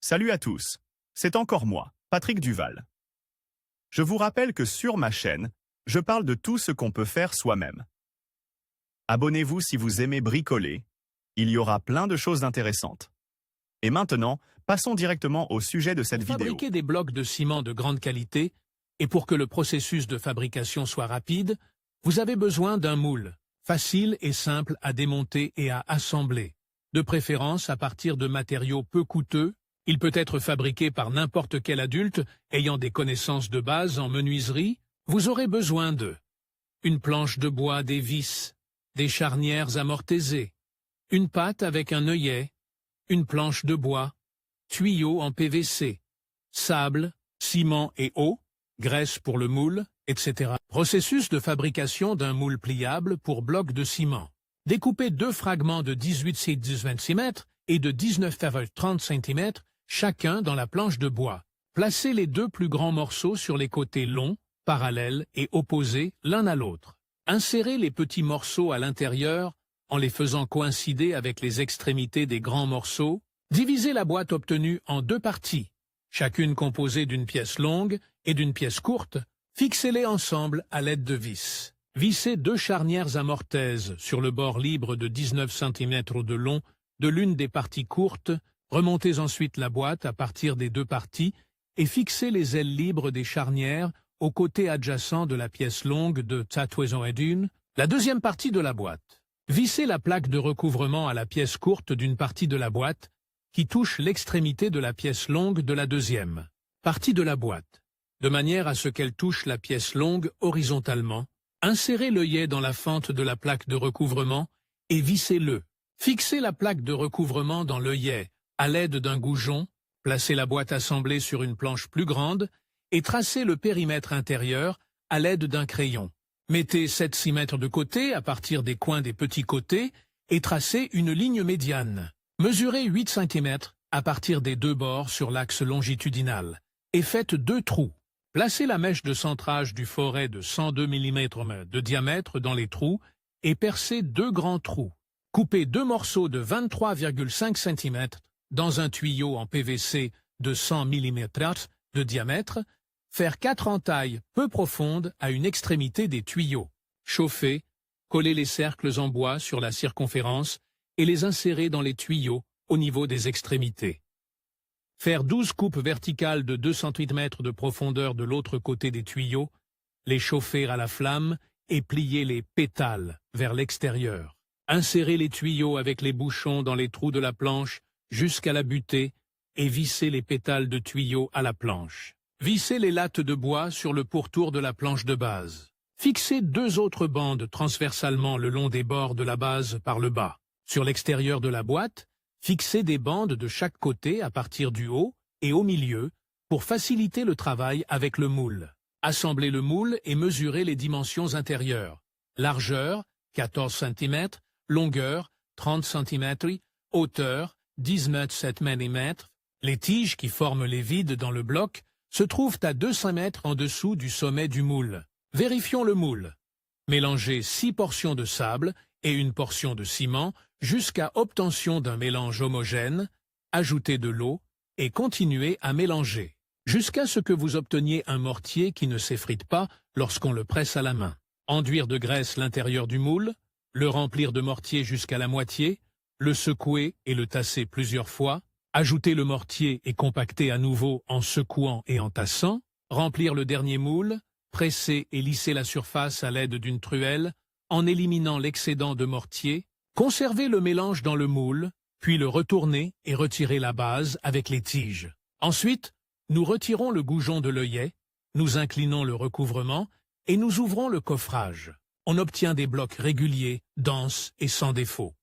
Salut à tous, c'est encore moi, Patrick Duval. Je vous rappelle que sur ma chaîne, je parle de tout ce qu'on peut faire soi-même. Abonnez-vous si vous aimez bricoler, il y aura plein de choses intéressantes. Et maintenant, passons directement au sujet de cette vidéo. Fabriquer des blocs de ciment de grande qualité, et pour que le processus de fabrication soit rapide, vous avez besoin d'un moule, facile et simple à démonter et à assembler. De préférence à partir de matériaux peu coûteux, il peut être fabriqué par n'importe quel adulte ayant des connaissances de base en menuiserie. Vous aurez besoin de une planche de bois, des vis, des charnières amortisées, une pâte avec un œillet, une planche de bois, tuyaux en PVC, sable, ciment et eau, graisse pour le moule, etc. Processus de fabrication d'un moule pliable pour bloc de ciment. Découpez deux fragments de 18,6 cm et de 19,30 cm chacun dans la planche de bois. Placez les deux plus grands morceaux sur les côtés longs, parallèles et opposés l'un à l'autre. Insérez les petits morceaux à l'intérieur en les faisant coïncider avec les extrémités des grands morceaux. Divisez la boîte obtenue en deux parties, chacune composée d'une pièce longue et d'une pièce courte. Fixez-les ensemble à l'aide de vis. Vissez deux charnières amortaises sur le bord libre de 19 cm de long de l'une des parties courtes. Remontez ensuite la boîte à partir des deux parties et fixez les ailes libres des charnières au côté adjacent de la pièce longue de Tatouaison et d'une, la deuxième partie de la boîte. Vissez la plaque de recouvrement à la pièce courte d'une partie de la boîte qui touche l'extrémité de la pièce longue de la deuxième partie de la boîte, de manière à ce qu'elle touche la pièce longue horizontalement. Insérez l'œillet dans la fente de la plaque de recouvrement et vissez-le. Fixez la plaque de recouvrement dans l'œillet à l'aide d'un goujon, placez la boîte assemblée sur une planche plus grande et tracez le périmètre intérieur à l'aide d'un crayon. Mettez 7-6 mètres de côté à partir des coins des petits côtés et tracez une ligne médiane. Mesurez 8 cm à partir des deux bords sur l'axe longitudinal et faites deux trous. Placez la mèche de centrage du foret de 102 mm de diamètre dans les trous et percez deux grands trous. Coupez deux morceaux de 23,5 cm dans un tuyau en PVC de 100 mm de diamètre. Faire 4 entailles peu profondes à une extrémité des tuyaux. Chauffer, coller les cercles en bois sur la circonférence et les insérer dans les tuyaux au niveau des extrémités. Faire 12 coupes verticales de 2 cm de profondeur de l'autre côté des tuyaux, les chauffer à la flamme et plier les pétales vers l'extérieur. Insérer les tuyaux avec les bouchons dans les trous de la planche jusqu'à la butée et visser les pétales de tuyaux à la planche. Vissez les lattes de bois sur le pourtour de la planche de base. Fixez deux autres bandes transversalement le long des bords de la base par le bas. Sur l'extérieur de la boîte, fixez des bandes de chaque côté à partir du haut et au milieu pour faciliter le travail avec le moule. Assemblez le moule et mesurez les dimensions intérieures. Largeur, 14 cm, longueur, 30 cm, hauteur, 17 mm. Les tiges qui forment les vides dans le bloc se trouvent à 200 mètres en dessous du sommet du moule. Vérifions le moule. Mélangez 6 portions de sable et une portion de ciment jusqu'à obtention d'un mélange homogène. Ajoutez de l'eau et continuez à mélanger, jusqu'à ce que vous obteniez un mortier qui ne s'effrite pas lorsqu'on le presse à la main. Enduire de graisse l'intérieur du moule, le remplir de mortier jusqu'à la moitié, le secouer et le tasser plusieurs fois, ajouter le mortier et compacter à nouveau en secouant et en tassant, remplir le dernier moule, presser et lisser la surface à l'aide d'une truelle en éliminant l'excédent de mortier, conserver le mélange dans le moule, puis le retourner et retirer la base avec les tiges. Ensuite, nous retirons le goujon de l'œillet, nous inclinons le recouvrement et nous ouvrons le coffrage. On obtient des blocs réguliers, denses et sans défaut.